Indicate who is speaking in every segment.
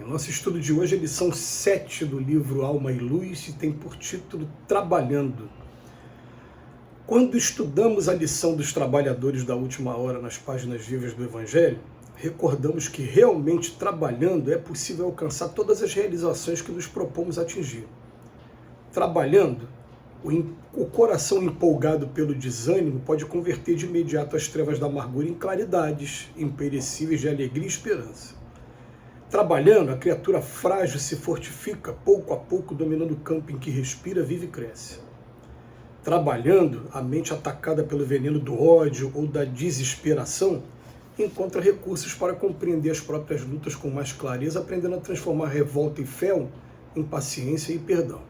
Speaker 1: Nosso estudo de hoje é a lição 7 do livro Alma e Luz e tem por título Trabalhando. Quando estudamos a lição dos trabalhadores da última hora nas páginas vivas do Evangelho, recordamos que realmente trabalhando é possível alcançar todas as realizações que nos propomos atingir. Trabalhando, o coração empolgado pelo desânimo pode converter de imediato as trevas da amargura em claridades imperecíveis de alegria e esperança. Trabalhando, a criatura frágil se fortifica, pouco a pouco dominando o campo em que respira, vive e cresce. Trabalhando, a mente atacada pelo veneno do ódio ou da desesperação encontra recursos para compreender as próprias lutas com mais clareza, aprendendo a transformar revolta e fé em paciência e perdão.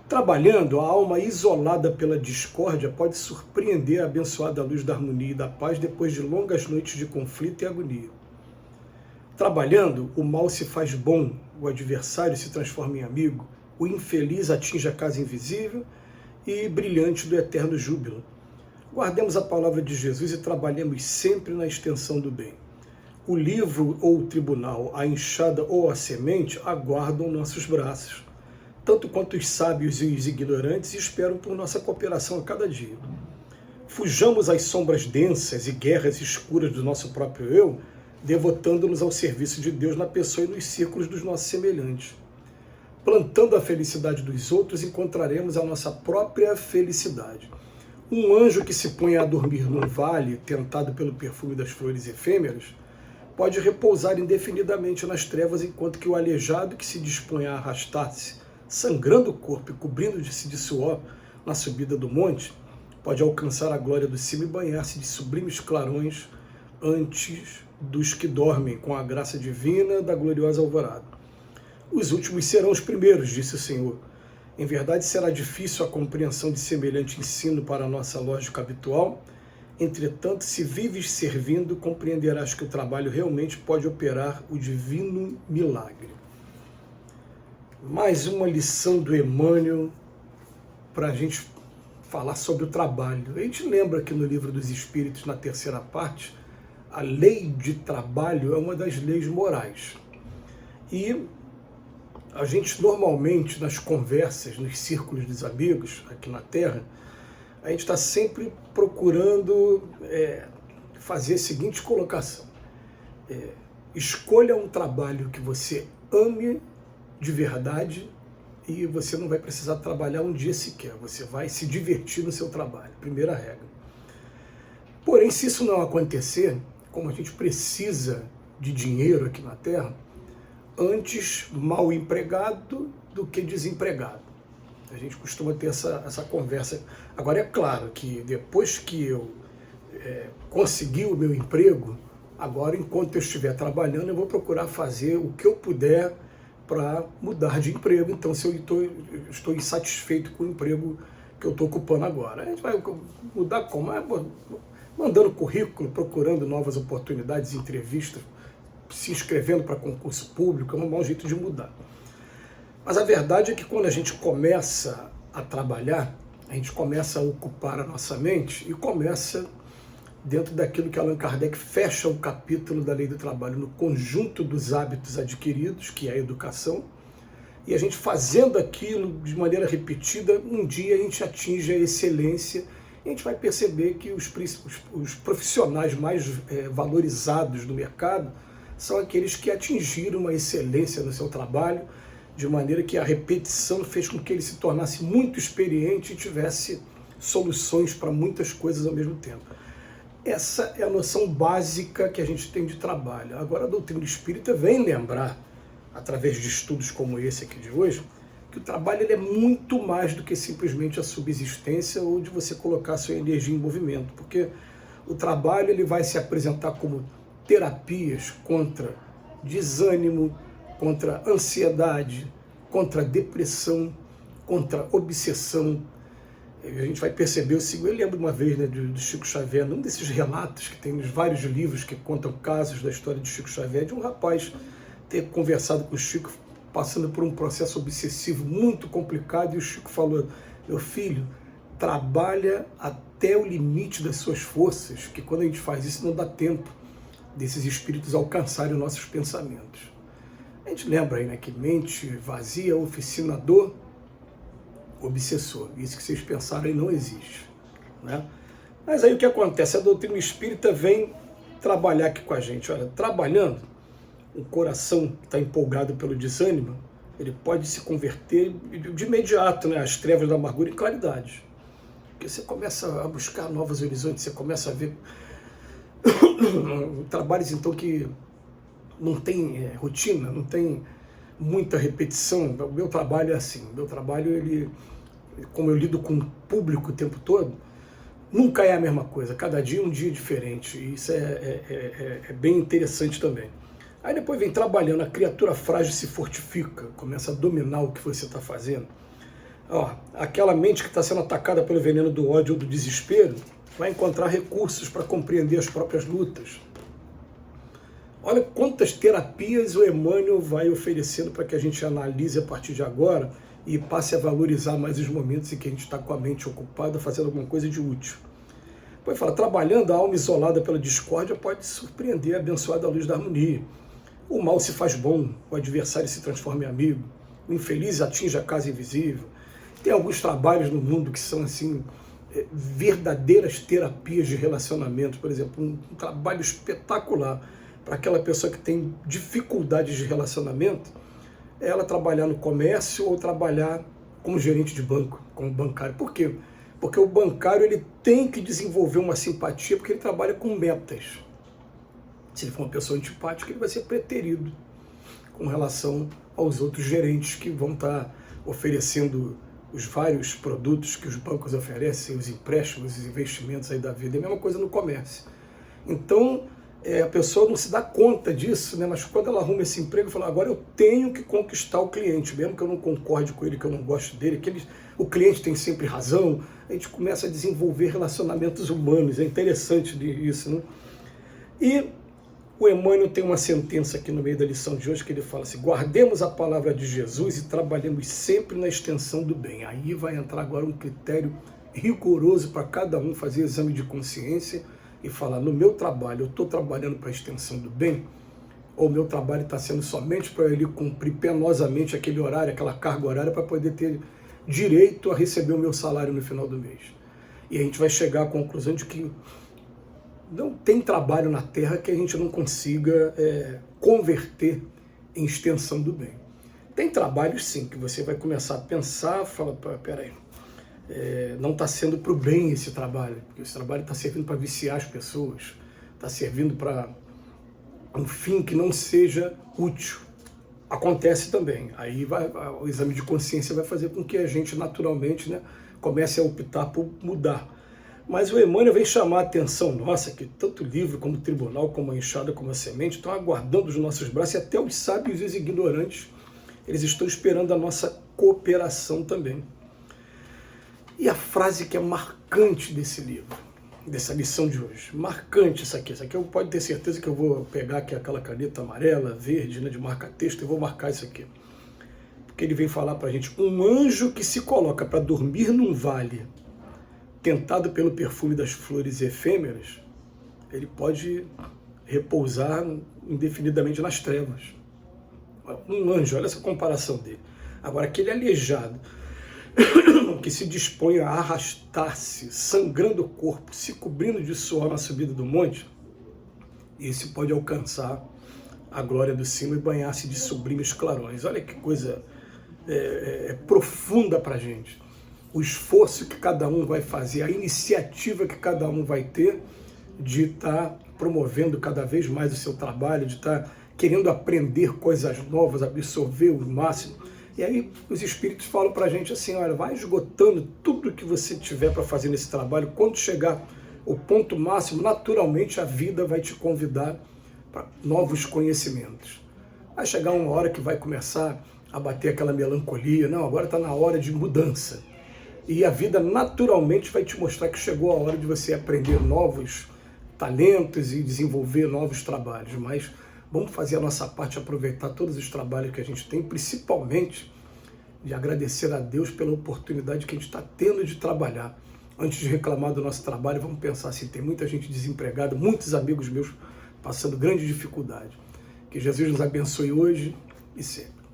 Speaker 1: Trabalhando, a alma isolada pela discórdia pode surpreender a abençoada luz da harmonia e da paz depois de longas noites de conflito e agonia. Trabalhando, o mal se faz bom, o adversário se transforma em amigo, o infeliz atinge a casa invisível e brilhante do eterno júbilo. Guardemos a palavra de Jesus e trabalhemos sempre na extensão do bem. O livro ou o tribunal, a enxada ou a semente aguardam nossos braços, tanto quanto os sábios e os ignorantes esperam por nossa cooperação a cada dia. Fujamos às sombras densas e guerras escuras do nosso próprio eu, devotando-nos ao serviço de Deus na pessoa e nos círculos dos nossos semelhantes. Plantando a felicidade dos outros, encontraremos a nossa própria felicidade. Um anjo que se põe a dormir num vale, tentado pelo perfume das flores efêmeras, pode repousar indefinidamente nas trevas, enquanto que o aleijado que se dispõe a arrastar-se, sangrando o corpo e cobrindo-se de suor na subida do monte, pode alcançar a glória do cimo e banhar-se de sublimes clarões antes dos que dormem com a graça divina da gloriosa alvorada. Os últimos serão os primeiros, disse o Senhor. Em verdade, será difícil a compreensão de semelhante ensino para a nossa lógica habitual. Entretanto, se vives servindo, compreenderás que o trabalho realmente pode operar o divino milagre. Mais uma lição do Emmanuel para a gente falar sobre o trabalho. A gente lembra que no Livro dos Espíritos, na terceira parte, a lei de trabalho é uma das leis morais. E a gente normalmente, nas conversas, nos círculos dos amigos, aqui na Terra, a gente está sempre procurando fazer a seguinte colocação. Escolha um trabalho que você ame de verdade e você não vai precisar trabalhar um dia sequer. Você vai se divertir no seu trabalho. Primeira regra. Porém, se isso não acontecer, como a gente precisa de dinheiro aqui na Terra, antes mal empregado do que desempregado. A gente costuma ter essa conversa. Agora, é claro que depois que eu conseguir o meu emprego, agora, enquanto eu estiver trabalhando, eu vou procurar fazer o que eu puder para mudar de emprego. Então, se eu estou insatisfeito com o emprego que eu estou ocupando agora, a gente vai mudar como? Mandando currículo, procurando novas oportunidades, entrevistas, se inscrevendo para concurso público, é um mau jeito de mudar. Mas a verdade é que quando a gente começa a trabalhar, a gente começa a ocupar a nossa mente e começa dentro daquilo que Allan Kardec fecha o capítulo da lei do trabalho, no conjunto dos hábitos adquiridos, que é a educação, e a gente fazendo aquilo de maneira repetida, um dia a gente atinge a excelência. A gente vai perceber que os profissionais mais valorizados do mercado são aqueles que atingiram uma excelência no seu trabalho, de maneira que a repetição fez com que ele se tornasse muito experiente e tivesse soluções para muitas coisas ao mesmo tempo. Essa é a noção básica que a gente tem de trabalho. Agora, a doutrina espírita vem lembrar, através de estudos como esse aqui de hoje, que o trabalho ele é muito mais do que simplesmente a subsistência ou de você colocar a sua energia em movimento, porque o trabalho ele vai se apresentar como terapias contra desânimo, contra ansiedade, contra depressão, contra obsessão. A gente vai perceber o seguinte, eu lembro uma vez do Chico Xavier, num desses relatos que tem nos vários livros que contam casos da história de Chico Xavier, de um rapaz ter conversado com o Chico, passando por um processo obsessivo muito complicado, e o Chico falou: meu filho, trabalha até o limite das suas forças, que quando a gente faz isso não dá tempo desses espíritos alcançarem os nossos pensamentos. A gente lembra aí, né, que mente vazia, oficina do obsessor. Isso que vocês pensaram aí não existe, né? Mas aí o que acontece? A doutrina espírita vem trabalhar aqui com a gente. Olha, trabalhando, o coração que está empolgado pelo desânimo, ele pode se converter de imediato, né, às trevas da amargura em claridade. Porque você começa a buscar novos horizontes, você começa a ver trabalhos então que não tem rotina, não tem muita repetição. O meu trabalho é assim, o meu trabalho, ele, como eu lido com o público o tempo todo, nunca é a mesma coisa, cada dia um dia diferente, e isso é bem interessante também. Aí depois vem trabalhando, a criatura frágil se fortifica, começa a dominar o que você está fazendo. Ó, aquela mente que está sendo atacada pelo veneno do ódio ou do desespero, vai encontrar recursos para compreender as próprias lutas. Olha quantas terapias o Emmanuel vai oferecendo para que a gente analise a partir de agora e passe a valorizar mais os momentos em que a gente está com a mente ocupada fazendo alguma coisa de útil. Depois fala, trabalhando, a alma isolada pela discórdia pode surpreender a abençoada luz da harmonia. O mal se faz bom, o adversário se transforma em amigo, o infeliz atinge a casa invisível. Tem alguns trabalhos no mundo que são assim, verdadeiras terapias de relacionamento, por exemplo, um trabalho espetacular para aquela pessoa que tem dificuldades de relacionamento, é ela trabalhar no comércio ou trabalhar como gerente de banco, como bancário. Por quê? Porque o bancário ele tem que desenvolver uma simpatia porque ele trabalha com metas. Se ele for uma pessoa antipática, ele vai ser preterido com relação aos outros gerentes que vão estar oferecendo os vários produtos que os bancos oferecem, os empréstimos, os investimentos aí da vida. É a mesma coisa no comércio. Então, a pessoa não se dá conta disso, né? Mas quando ela arruma esse emprego, fala, agora eu tenho que conquistar o cliente, mesmo que eu não concorde com ele, que eu não gosto dele, o cliente tem sempre razão, a gente começa a desenvolver relacionamentos humanos, é interessante isso, né? E o Emmanuel tem uma sentença aqui no meio da lição de hoje que ele fala assim, guardemos a palavra de Jesus e trabalhemos sempre na extensão do bem. Aí vai entrar agora um critério rigoroso para cada um fazer exame de consciência e falar, no meu trabalho, eu estou trabalhando para a extensão do bem, ou o meu trabalho está sendo somente para ele cumprir penosamente aquele horário, aquela carga horária, para poder ter direito a receber o meu salário no final do mês. E a gente vai chegar à conclusão de que não tem trabalho na Terra que a gente não consiga converter em extensão do bem. Tem trabalhos, sim, que você vai começar a pensar, fala, peraí, não está sendo para o bem esse trabalho, porque esse trabalho está servindo para viciar as pessoas, está servindo para um fim que não seja útil. Acontece também. Aí o exame de consciência vai fazer com que a gente naturalmente, né, comece a optar por mudar. Mas o Emmanuel vem chamar a atenção nossa, que tanto o livro, como o tribunal, como a enxada, como a semente, estão aguardando os nossos braços, e até os sábios e os ignorantes, eles estão esperando a nossa cooperação também. E a frase que é marcante desse livro, dessa lição de hoje, marcante isso aqui eu pode ter certeza que eu vou pegar aqui aquela caneta amarela, verde, né, de marca-texto, e vou marcar isso aqui. Porque ele vem falar para a gente, um anjo que se coloca para dormir num vale, tentado pelo perfume das flores efêmeras, ele pode repousar indefinidamente nas trevas. Um anjo, olha essa comparação dele. Agora, aquele aleijado que se dispõe a arrastar-se, sangrando o corpo, se cobrindo de suor na subida do monte, esse pode alcançar a glória do cimo e banhar-se de sublimes clarões. Olha que coisa profunda para a gente. O esforço que cada um vai fazer, a iniciativa que cada um vai ter de estar promovendo cada vez mais o seu trabalho, de estar querendo aprender coisas novas, absorver o máximo. E aí os espíritos falam para a gente assim, olha, vai esgotando tudo que você tiver para fazer nesse trabalho. Quando chegar o ponto máximo, naturalmente a vida vai te convidar para novos conhecimentos. Vai chegar uma hora que vai começar a bater aquela melancolia, não, agora está na hora de mudança. E a vida naturalmente vai te mostrar que chegou a hora de você aprender novos talentos e desenvolver novos trabalhos. Mas vamos fazer a nossa parte, aproveitar todos os trabalhos que a gente tem, principalmente de agradecer a Deus pela oportunidade que a gente está tendo de trabalhar. Antes de reclamar do nosso trabalho, vamos pensar assim, tem muita gente desempregada, muitos amigos meus passando grande dificuldade. Que Jesus nos abençoe hoje, e sempre.